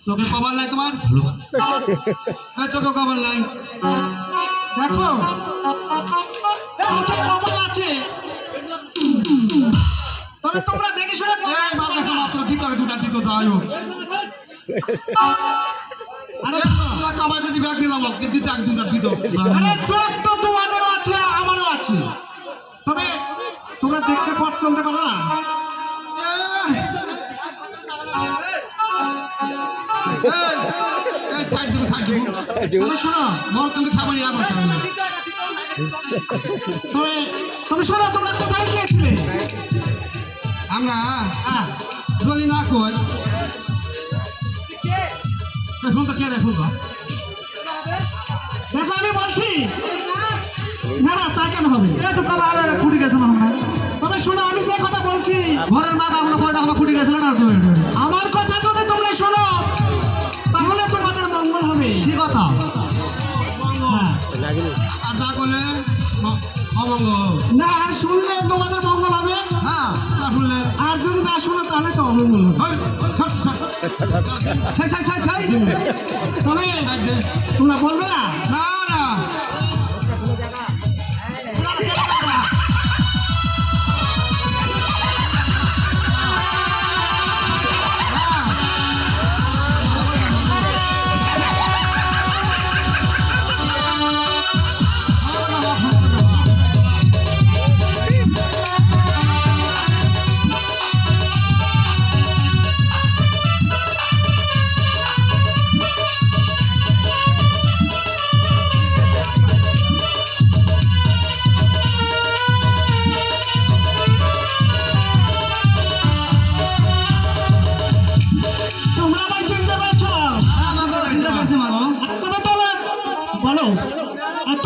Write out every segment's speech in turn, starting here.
চোখে কভার নাই তোমার? চোখে কভার নাই? দেখো কভার আছে, তবে তোমরা দেখে শুনে মাত্র দিত দুটা দিত যাই হোক। আরে কভার যদি ব্যাগ দিলাম দিতে এক দুটা দিত। আরে চোখ তো তোমাদেরও আছে আমারও আছে, তবে তোমরা দেখতে পথ চলতে পারো না। শোনো মর কিন্তু খাবার তবে শোনো তোমরা কোথায় গিয়েছিলে? আমরা যদি না কই শুন তো কে রে শুন দেখো আমি বলছি না না তা কেন হবে? ফুটে গেছে তবে শোনো আমি যে কথা বলছি ঘরের মা এখনো করে আমার ফুটে গেছিল না। আমার কথা যদি তোমরা শোনো তাহলে তোমাদের মঙ্গল হবে। কি কথা? আর যা করলে অমঙ্গল না, শুনলে তোমাদের মঙ্গল হবে। হ্যাঁ না শুনলে, আর যদি না শোনো তাহলে তো অমঙ্গল হবে। তবে তোমরা বলবে না? না না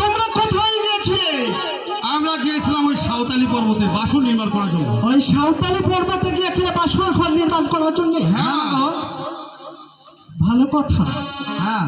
তোমরা কোথায় গিয়েছিলে? আমরা গিয়েছিলাম ওই সাঁওতালি পর্বতে বাসন নির্মাণ করার জন্য। ওই সাঁওতালি পর্বতে গিয়েছিলে বাসন ঘর নির্মাণ করার জন্য? হ্যাঁ ভালো কথা। হ্যাঁ